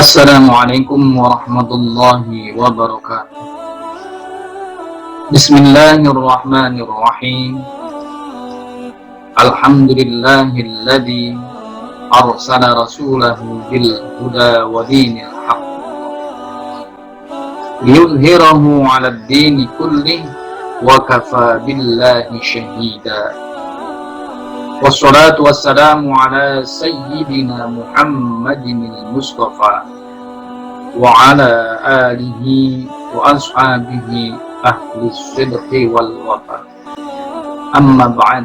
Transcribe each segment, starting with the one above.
Assalamualaikum warahmatullahi wabarakatuh. Bismillahirrahmanirrahim. Alhamdulillahilladzi arsala rasulahu bil huda wa dinil haqq liyudhhirahu 'alad dini kullih wa kafa billahi shahida. Wassalatu wassalamu ala sayyidina Muhammadin al-Mustafa wa ala alihi wa ashabihi ahli sidqi wal wafa. Amma ba'd.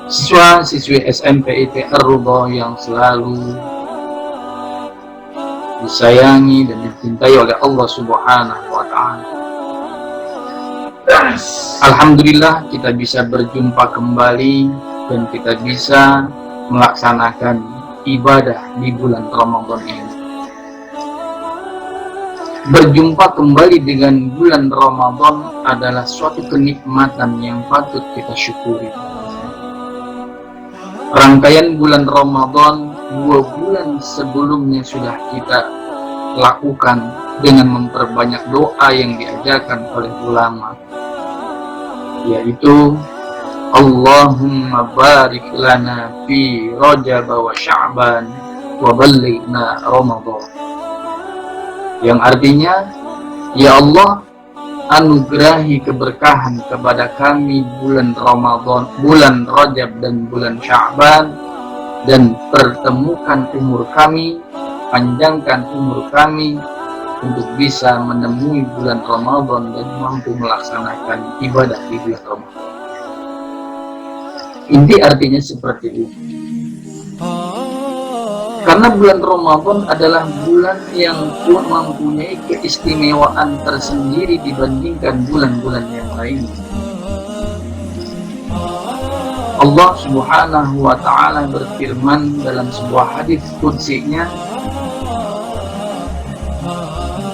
Siswa-siswi SMP Ar-Ridha yang selalu disayangi dan dicintai oleh Allah Subhanahu wa ta'ala, alhamdulillah kita bisa berjumpa kembali dan kita bisa melaksanakan ibadah di bulan Ramadan ini. Berjumpa kembali dengan bulan Ramadan adalah suatu kenikmatan yang patut kita syukuri. Rangkaian bulan Ramadan 2 bulan sebelumnya sudah kita lakukan dengan memperbanyak doa yang diajarkan oleh ulama, yaitu Allahumma barik lana fi Rajab wa Sya'ban wa ballighna Ramadan, yang artinya, ya Allah, anugerahi keberkahan kepada kami bulan Ramadan, bulan Rajab dan bulan Sya'ban, dan pertemukan umur kami, panjangkan umur kami untuk bisa menemui bulan Ramadan dan mampu melaksanakan ibadah di bulan Ramadan. Inti artinya seperti itu. Karena bulan Ramadan adalah bulan yang mempunyai keistimewaan tersendiri dibandingkan bulan-bulan yang lain. Allah Subhanahu wa ta'ala berfirman dalam sebuah hadis qudsinya,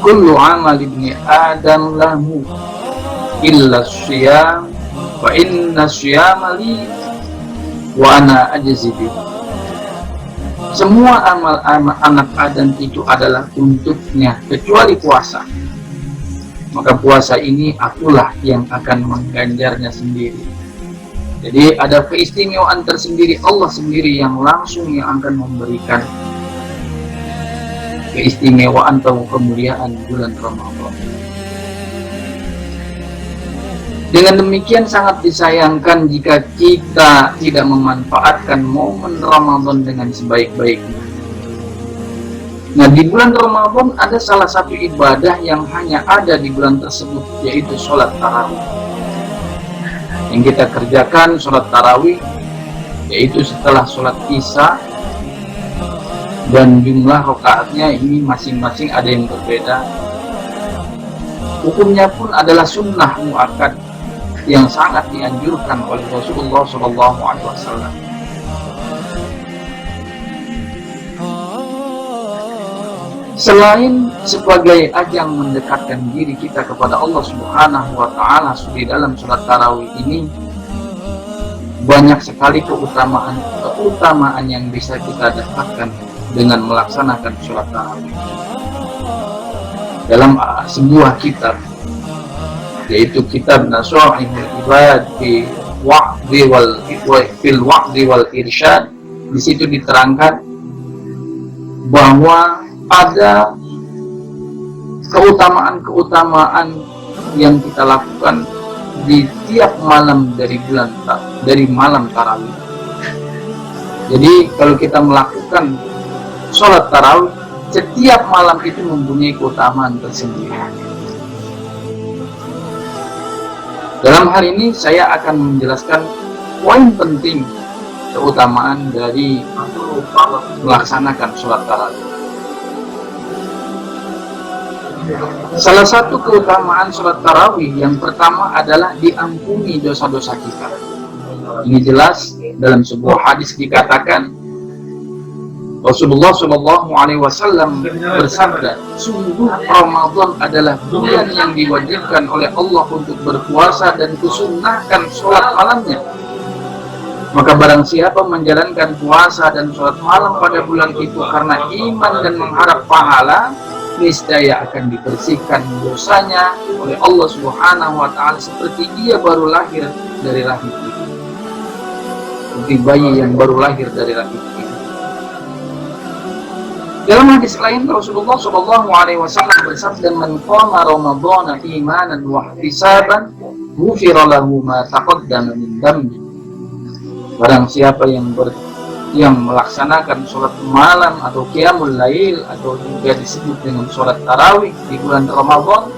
kullu amal ibni adam lahu illa syiyam wa inna syiyama li wa ana ajzi bih. Semua amal anak Adam itu adalah untuknya kecuali puasa, maka puasa ini akulah yang akan mengganjarnya sendiri. Jadi ada keistimewaan tersendiri, Allah sendiri yang langsung yang akan memberikan keistimewaan atau kemuliaan bulan Ramadan. Dengan demikian sangat disayangkan jika kita tidak memanfaatkan momen Ramadan dengan sebaik-baiknya. Nah, di bulan Ramadan ada salah satu ibadah yang hanya ada di bulan tersebut, yaitu sholat tarawih. Yang kita kerjakan sholat tarawih, yaitu setelah sholat isya, dan jumlah rakaatnya ini masing-masing ada yang berbeda. Hukumnya pun adalah sunnah muakkad yang sangat dianjurkan oleh Rasulullah SAW. Selain sebagai ajang mendekatkan diri kita kepada Allah Subhanahu wa ta'ala di dalam sholat tarawih ini, banyak sekali keutamaan yang bisa kita dapatkan dengan melaksanakan sholat tarawih. Dalam sebuah kitab, yaitu kitab Nasha'ihul Ibad fil wa'di wal irsyad, di situ diterangkan bahwa ada keutamaan yang kita lakukan di tiap malam dari malam tarawih. Jadi kalau kita melakukan sholat tarawih, setiap malam itu mempunyai keutamaan tersendiri. Dalam hal ini saya akan menjelaskan poin penting keutamaan dari melaksanakan sholat tarawih. Salah satu keutamaan sholat tarawih yang pertama adalah diampuni dosa-dosa kita. Ini jelas dalam sebuah hadis dikatakan, Rasulullah SAW bersabda, sungguh Ramadan adalah bulan yang diwajibkan oleh Allah untuk berpuasa dan kusunnahkan sholat malamnya. Maka barang siapa menjalankan puasa dan sholat malam pada bulan itu karena iman dan mengharap pahala, niscaya akan dibersihkan dosanya oleh Allah Subhanahu wa Ta'ala seperti dia baru lahir dari rahim ibu, seperti bayi yang baru lahir dari rahim ibu. Dalam hadis lain Rasulullah Shallallahu Alaihi Wasallam bersabda, "Man qama Ramadhana imanan wa ihtisaban, ghufira lahu ma taqaddama min dhanbi." Barang siapa yang melaksanakan sholat malam atau qiyamul lail atau juga disebut dengan sholat tarawih di bulan Ramadan,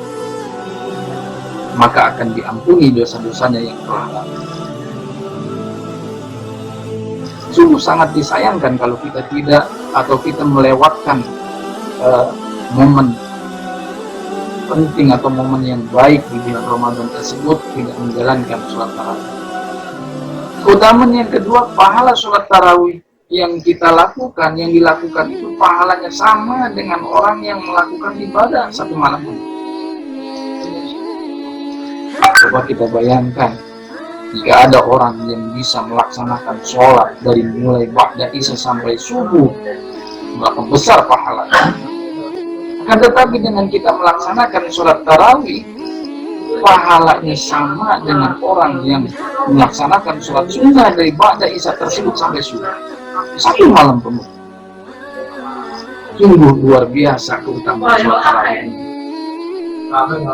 maka akan diampuni dosa-dosanya yang telah lalu. Sungguh sangat disayangkan kalau kita tidak atau kita melewatkan momen penting atau momen yang baik di bulan Ramadan tersebut, tidak menjalankan sholat tarawih. Keutamaan yang kedua, pahala sholat tarawih yang kita lakukan, yang dilakukan itu pahalanya sama dengan orang yang melakukan ibadah satu malam. Coba kita bayangkan, jika ada orang yang bisa melaksanakan sholat dari mulai ba'da isya sampai subuh, berapa besar pahalanya. Akan tetapi dengan kita melaksanakan sholat tarawih, pahalanya sama dengan orang yang melaksanakan sholat sunnah dari ba'da isya tersebut sampai subuh, satu malam penuh. Sungguh luar biasa keutamaan sholat tarawih ini.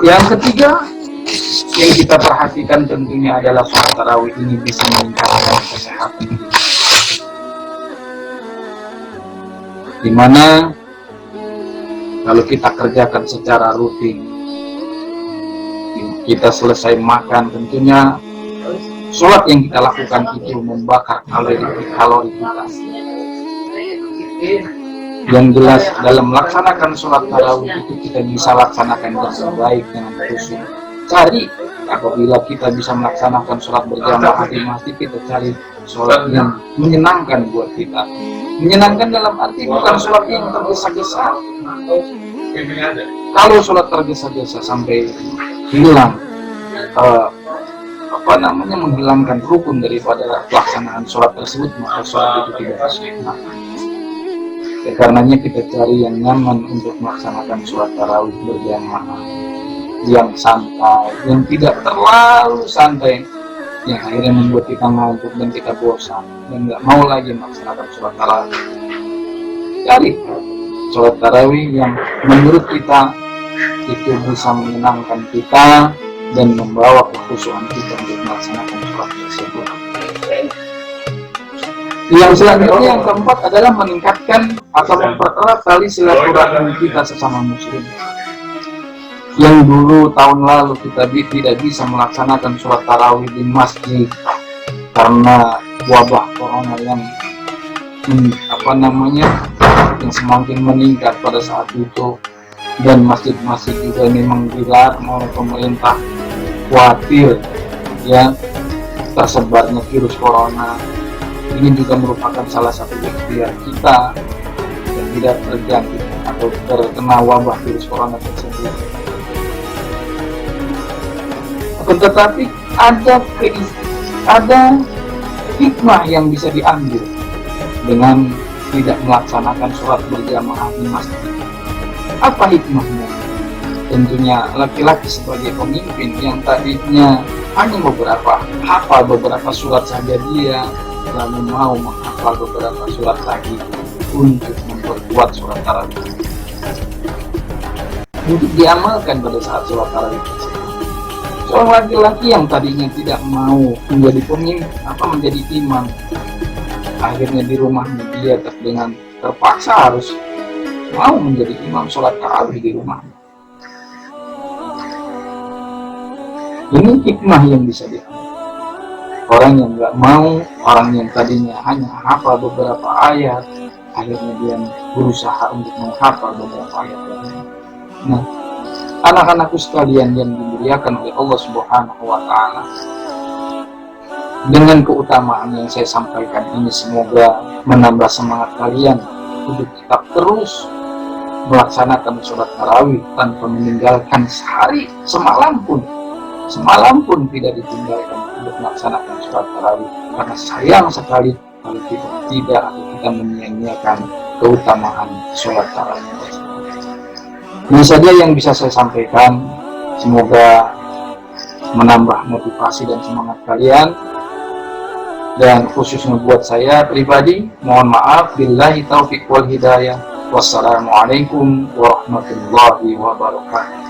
Yang ketiga yang kita perhatikan tentunya adalah sholat tarawih ini bisa meningkatkan kesehatan kita, dimana kalau kita kerjakan secara rutin, kita selesai makan, tentunya sholat yang kita lakukan itu membakar kalori kita. Yang jelas dalam melaksanakan sholat tarawih itu kita bisa laksanakan dengan baik, dengan khusyuk. Cari, apabila kita bisa melaksanakan sholat berjamaah di masjid, kita cari sholat yang menyenangkan buat kita. Menyenangkan dalam arti bukan sholat yang tergesa-gesa. Kalau sholat tergesa-gesa sampai hilang menghilangkan rukun daripada pelaksanaan sholat tersebut, maka sholat itu tidak sempurna. Karenanya kita cari yang nyaman untuk melaksanakan sholat tarawih berjamaah, yang santai, yang tidak terlalu santai, yang akhirnya membuat kita ngantuk dan kita bosan dan nggak mau lagi melaksanakan sholat tarawih. Cari sholat tarawih yang menurut kita itu bisa menyenangkan kita dan membawa kekhusyuan kita untuk melaksanakan sholat tersebut. Yang selanjutnya, yang keempat adalah meningkatkan atau mempererat tali silaturahmi kita sesama muslim. Yang dulu tahun lalu kita tidak bisa melaksanakan sholat tarawih di masjid karena wabah corona yang yang semakin meningkat pada saat itu, dan masjid-masjid juga memang dilarang oleh pemerintah, khawatir ya tersebarnya virus corona. Ini juga merupakan salah satu ikhtiar kita yang tidak terjangkit atau terkena wabah virus corona tersebut. Tetapi ada hikmah yang bisa diambil dengan tidak melaksanakan sholat berjamaah di masjid. Apa hikmahnya? Tentunya laki-laki sebagai pemimpin yang tadinya hanya hafal beberapa surat saja, dia lalu mau menghafal beberapa surat lagi untuk memperkuat sholat tarawih, untuk diamalkan pada saat sholat tarawih tersebut. Seorang laki-laki yang tadinya tidak mau menjadi pemimpin menjadi imam, akhirnya di rumahnya dia dengan terpaksa harus mau menjadi imam sholat tarawih di rumahnya. Ini hikmah yang bisa diambil. Orang yang nggak mau, orang yang tadinya hanya hafal beberapa ayat, akhirnya dia berusaha untuk menghafal beberapa ayat. Nah, anak-anakku sekalian yang dimuliakan oleh Allah Subhanahu wa Ta'ala, dengan keutamaan yang saya sampaikan ini semoga menambah semangat kalian untuk tetap terus melaksanakan sholat tarawih tanpa meninggalkan sehari semalam pun semalam pun tidak ditinggalkan untuk melaksanakan sholat tarawih, karena sayang sekali kalau kita tidak atau kita menyia-nyiakan keutamaan sholat tarawih. Ini saja yang bisa saya sampaikan. Semoga menambah motivasi dan semangat kalian, dan khususnya buat saya pribadi, mohon maaf. Billahi taufiq wal hidayah. Wassalamualaikum warahmatullahi wabarakatuh.